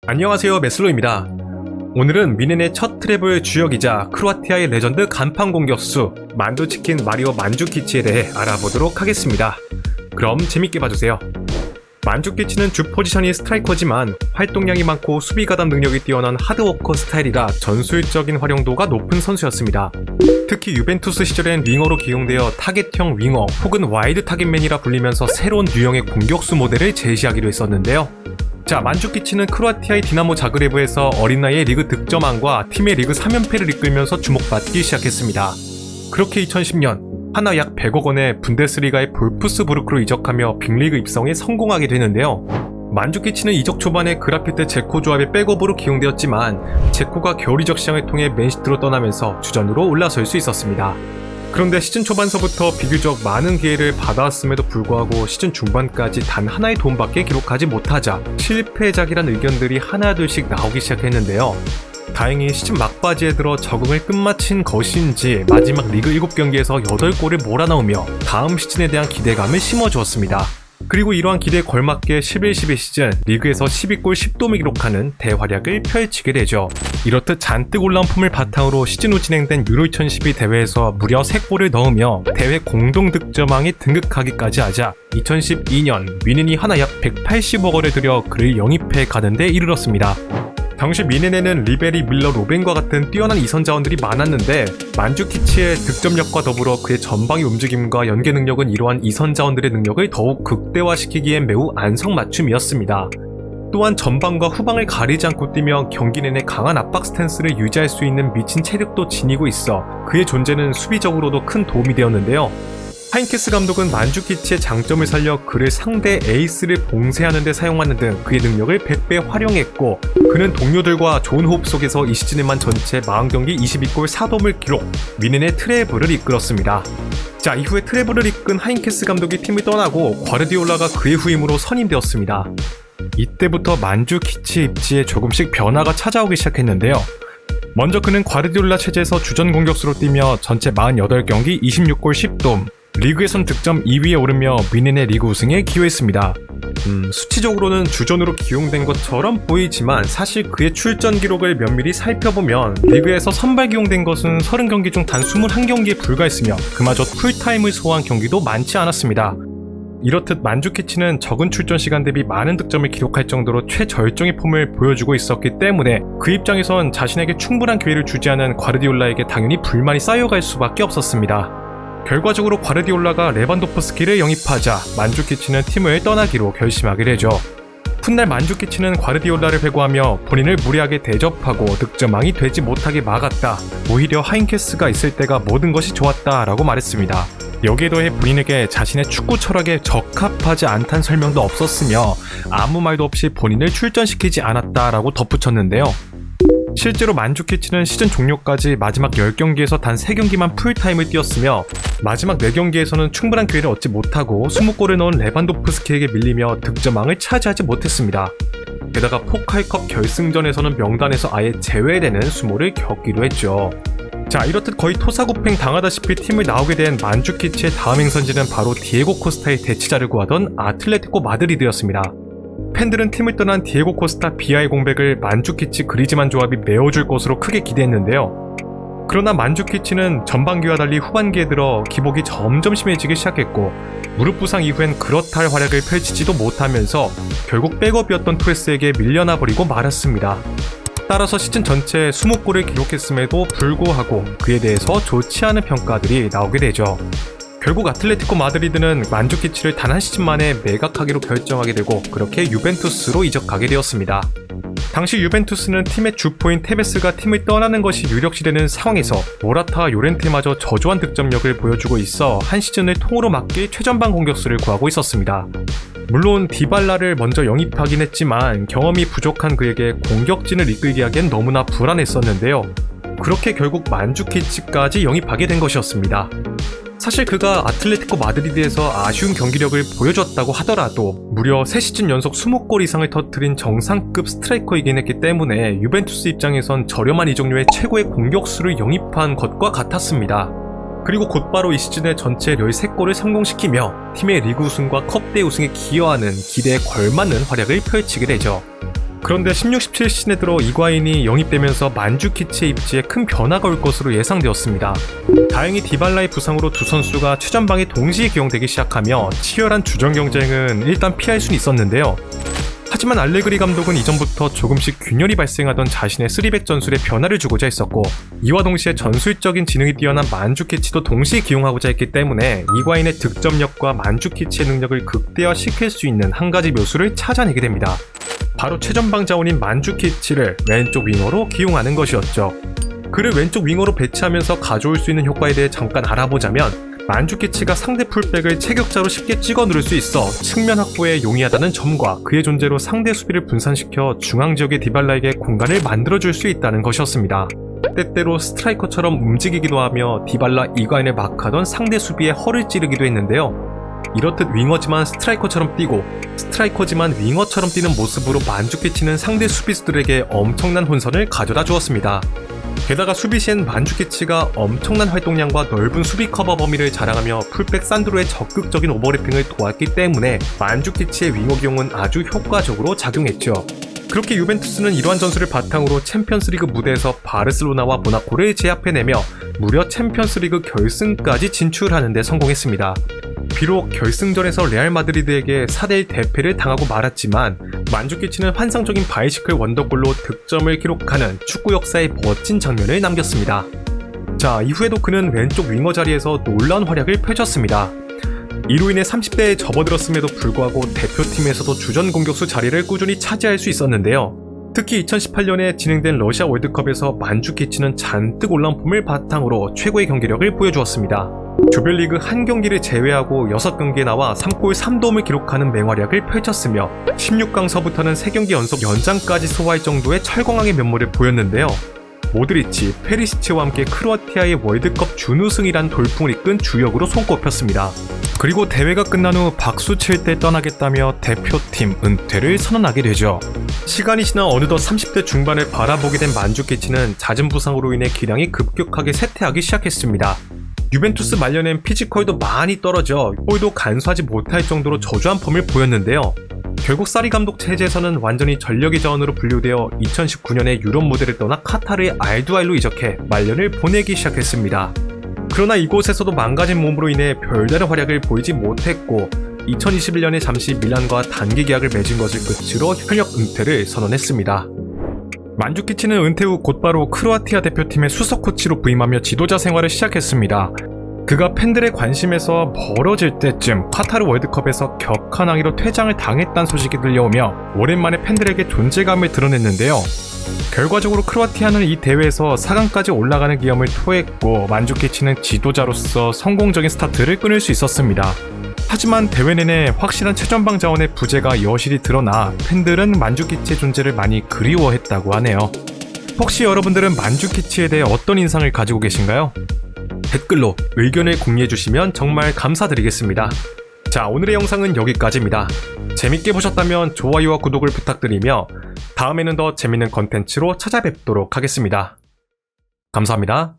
안녕하세요, 메슬로입니다. 오늘은 미넨의 첫 트래블 주역이자 크로아티아의 레전드 간판 공격수 만두치킨 마리오 만주키치에 대해 알아보도록 하겠습니다. 그럼 재밌게 봐주세요. 만주키치는 주 포지션이 스트라이커지만 활동량이 많고 수비 가담 능력이 뛰어난 하드워커 스타일이라 전술적인 활용도가 높은 선수였습니다. 특히 유벤투스 시절엔 윙어로 기용되어 타겟형 윙어 혹은 와이드 타겟맨이라 불리면서 새로운 유형의 공격수 모델을 제시하기로 했었는데요. 자, 만주키치는 크로아티아의 디나모 자그레브에서 어린 나이에 리그 득점왕과 팀의 리그 3연패를 이끌면서 주목받기 시작했습니다. 그렇게 2010년 하나 약 100억 원의 분데스리가의 볼프스부르크로 이적하며 빅리그 입성에 성공하게 되는데요. 만주키치는 이적 초반에 그라피트 제코 조합의 백업으로 기용되었지만 제코가 겨울 이적 시장을 통해 맨시티로 떠나면서 주전으로 올라설 수 있었습니다. 그런데 시즌 초반서부터 비교적 많은 기회를 받아왔음에도 불구하고 시즌 중반까지 단 하나의 도움밖에 기록하지 못하자 실패작이란 의견들이 하나둘씩 나오기 시작했는데요. 다행히 시즌 막바지에 들어 적응을 끝마친 것인지 마지막 리그 7경기에서 8골을 몰아넣으며 다음 시즌에 대한 기대감을 심어주었습니다. 그리고 이러한 기대에 걸맞게 11-12 시즌 리그에서 12골 10도움을 기록하는 대활약을 펼치게 되죠. 이렇듯 잔뜩 올라온 폼을 바탕으로 시즌 후 진행된 유로 2012 대회에서 무려 3골을 넣으며 대회 공동 득점왕에 등극하기까지 하자 2012년 미넨이 하나 약 180억 원을 들여 그를 영입해 가는 데 이르렀습니다. 당시 미넨에는 리베리, 밀러, 로벤과 같은 뛰어난 이선 자원들이 많았는데 만주키치의 득점력과 더불어 그의 전방의 움직임과 연계 능력은 이러한 이선 자원들의 능력을 더욱 극대화시키기엔 매우 안성맞춤이었습니다. 또한 전방과 후방을 가리지 않고 뛰며 경기 내내 강한 압박 스탠스를 유지할 수 있는 미친 체력도 지니고 있어 그의 존재는 수비적으로도 큰 도움이 되었는데요. 하인케스 감독은 만주키치의 장점을 살려 그를 상대 에이스를 봉쇄하는 데 사용하는 등 그의 능력을 100배 활용했고 그는 동료들과 좋은 호흡 속에서 이 시즌에만 전체 40경기 22골 4도움을 기록, 미넨의 트래블을 이끌었습니다. 자, 이후에 트래블을 이끈 하인케스 감독이 팀을 떠나고 과르디올라가 그의 후임으로 선임되었습니다. 이때부터 만주키치 입지에 조금씩 변화가 찾아오기 시작했는데요. 먼저 그는 과르디올라 체제에서 주전 공격수로 뛰며 전체 48경기 26골 10도움, 리그에선 득점 2위에 오르며 미넨의 리그 우승에 기여했습니다. 수치적으로는 주전으로 기용된 것처럼 보이지만 사실 그의 출전 기록을 면밀히 살펴보면 리그에서 선발 기용된 것은 30경기 중 단 21경기에 불과했으며 그마저 풀타임을 소화한 경기도 많지 않았습니다. 이렇듯 만주키치는 적은 출전 시간 대비 많은 득점을 기록할 정도로 최절정의 폼을 보여주고 있었기 때문에 그 입장에선 자신에게 충분한 기회를 주지 않은 과르디올라에게 당연히 불만이 쌓여갈 수밖에 없었습니다. 결과적으로 과르디올라가 레반도프스키를 영입하자 만주키치는 팀을 떠나기로 결심하게 되죠. 훗날 만주키치는 과르디올라를 회고하며 본인을 무리하게 대접하고 득점왕이 되지 못하게 막았다. 오히려 하인케스가 있을 때가 모든 것이 좋았다 라고 말했습니다. 여기에 더해 본인에게 자신의 축구 철학에 적합하지 않다는 설명도 없었으며 아무 말도 없이 본인을 출전시키지 않았다라고 덧붙였는데요. 실제로 만주키치는 시즌 종료까지 마지막 10경기에서 단 3경기만 풀타임을 뛰었으며 마지막 4경기에서는 충분한 기회를 얻지 못하고 20골을 넣은 레반도프스키에게 밀리며 득점왕을 차지하지 못했습니다. 게다가 포칼컵 결승전에서는 명단에서 아예 제외되는 수모를 겪기도 했죠. 자, 이렇듯 거의 토사구팽 당하다시피 팀을 나오게 된 만주키치의 다음 행선지는 바로 디에고 코스타의 대치자를 구하던 아틀레티코 마드리드였습니다. 팬들은 팀을 떠난 디에고 코스타 비아의 공백을 만주키치 그리즈만 조합이 메워줄 것으로 크게 기대했는데요. 그러나 만주키치는 전반기와 달리 후반기에 들어 기복이 점점 심해지기 시작했고 무릎 부상 이후엔 그렇다 할 활약을 펼치지도 못하면서 결국 백업이었던 토레스에게 밀려나 버리고 말았습니다. 따라서 시즌 전체에 20골을 기록했음에도 불구하고 그에 대해서 좋지 않은 평가들이 나오게 되죠. 결국 아틀레티코 마드리드는 만주키치를 단 한 시즌 만에 매각하기로 결정하게 되고 그렇게 유벤투스로 이적하게 되었습니다. 당시 유벤투스는 팀의 주포인 테베스가 팀을 떠나는 것이 유력시되는 상황에서 모라타와 요렌테마저 저조한 득점력을 보여주고 있어 한 시즌을 통으로 맡길 최전방 공격수를 구하고 있었습니다. 물론 디발라를 먼저 영입하긴 했지만 경험이 부족한 그에게 공격진을 이끌게 하기엔 너무나 불안했었는데요. 그렇게 결국 만주키치까지 영입하게 된 것이었습니다. 사실 그가 아틀레티코 마드리드에서 아쉬운 경기력을 보여줬다고 하더라도 무려 3시즌 연속 20골 이상을 터뜨린 정상급 스트라이커이긴 했기 때문에 유벤투스 입장에선 저렴한 이적료의 최고의 공격수를 영입한 것과 같았습니다. 그리고 곧바로 이 시즌에 전체 13골을 성공시키며 팀의 리그 우승과 컵대회 우승에 기여하는 기대에 걸맞는 활약을 펼치게 되죠. 그런데 16, 17 시즌에 들어 이과인이 영입되면서 만주키치의 입지에 큰 변화가 올 것으로 예상되었습니다. 다행히 디발라의 부상으로 두 선수가 최전방에 동시에 기용되기 시작하며 치열한 주전 경쟁은 일단 피할 수는 있었는데요. 하지만 알레그리 감독은 이전부터 조금씩 균열이 발생하던 자신의 3백 전술에 변화를 주고자 했었고, 이와 동시에 전술적인 지능이 뛰어난 만주키치도 동시에 기용하고자 했기 때문에 이과인의 득점력과 만주키치의 능력을 극대화시킬 수 있는 한 가지 묘수를 찾아내게 됩니다. 바로 최전방 자원인 만주키치를 왼쪽 윙어로 기용하는 것이었죠. 그를 왼쪽 윙어로 배치하면서 가져올 수 있는 효과에 대해 잠깐 알아보자면, 만주키치가 상대 풀백을 체격자로 쉽게 찍어 누를 수 있어 측면 확보에 용이하다는 점과 그의 존재로 상대 수비를 분산시켜 중앙 지역의 디발라에게 공간을 만들어줄 수 있다는 것이었습니다. 때때로 스트라이커처럼 움직이기도 하며 디발라 이과인을 막하던 상대 수비에 허를 찌르기도 했는데요. 이렇듯 윙어지만 스트라이커처럼 뛰고 스트라이커지만 윙어처럼 뛰는 모습으로 만주키치는 상대 수비수들에게 엄청난 혼선을 가져다 주었습니다. 게다가 수비 시엔 만주키치가 엄청난 활동량과 넓은 수비 커버 범위를 자랑하며 풀백 산드로의 적극적인 오버래핑을 도왔기 때문에 만주키치의 윙어 기용은 아주 효과적으로 작용했죠. 그렇게 유벤투스는 이러한 전술을 바탕으로 챔피언스리그 무대에서 바르셀로나와 모나코를 제압해내며 무려 챔피언스리그 결승까지 진출하는 데 성공했습니다. 비록 결승전에서 레알 마드리드에게 4대1 대패를 당하고 말았지만 만주키치는 환상적인 바이시클 원더골로 득점을 기록하는 축구 역사의 멋진 장면을 남겼습니다. 자, 이후에도 그는 왼쪽 윙어 자리에서 놀라운 활약을 펼쳤습니다. 이로 인해 30대에 접어들었음에도 불구하고 대표팀에서도 주전 공격수 자리를 꾸준히 차지할 수 있었는데요. 특히 2018년에 진행된 러시아 월드컵에서 만주키치는 잔뜩 올라온 폼을 바탕으로 최고의 경기력을 보여주었습니다. 조별리그 한 경기를 제외하고 6경기에 나와 3골 3도움을 기록하는 맹활약을 펼쳤으며 16강서부터는 3경기 연속 연장까지 소화할 정도의 철광왕의 면모를 보였는데요. 모드리치, 페리시치와 함께 크로아티아의 월드컵 준우승이란 돌풍을 이끈 주역으로 손꼽혔습니다. 그리고 대회가 끝난 후 박수 칠 때 떠나겠다며 대표팀 은퇴를 선언하게 되죠. 시간이 지나 어느덧 30대 중반을 바라보게 된 만주키치는 잦은 부상으로 인해 기량이 급격하게 쇠퇴하기 시작했습니다. 유벤투스 말년엔 피지컬도 많이 떨어져 골도 간수하지 못할 정도로 저조한 폼을 보였는데요. 결국 사리 감독 체제에서는 완전히 전력의 자원으로 분류되어 2019년에 유럽 무대를 떠나 카타르의 알두알로 이적해 말년을 보내기 시작했습니다. 그러나 이곳에서도 망가진 몸으로 인해 별다른 활약을 보이지 못했고 2021년에 잠시 밀란과 단기 계약을 맺은 것을 끝으로 현역 은퇴를 선언했습니다. 만주키치는 은퇴 후 곧바로 크로아티아 대표팀의 수석 코치로 부임하며 지도자 생활을 시작했습니다. 그가 팬들의 관심에서 멀어질 때쯤 카타르 월드컵에서 격한 항의로 퇴장을 당했다는 소식이 들려오며 오랜만에 팬들에게 존재감을 드러냈는데요. 결과적으로 크로아티아는 이 대회에서 4강까지 올라가는 기염을 토했고 만주키치는 지도자로서 성공적인 스타트를 끊을 수 있었습니다. 하지만 대회 내내 확실한 최전방 자원의 부재가 여실히 드러나 팬들은 만주키치의 존재를 많이 그리워했다고 하네요. 혹시 여러분들은 만주키치에 대해 어떤 인상을 가지고 계신가요? 댓글로 의견을 공유해주시면 정말 감사드리겠습니다. 자, 오늘의 영상은 여기까지입니다. 재밌게 보셨다면 좋아요와 구독을 부탁드리며 다음에는 더 재밌는 컨텐츠로 찾아뵙도록 하겠습니다. 감사합니다.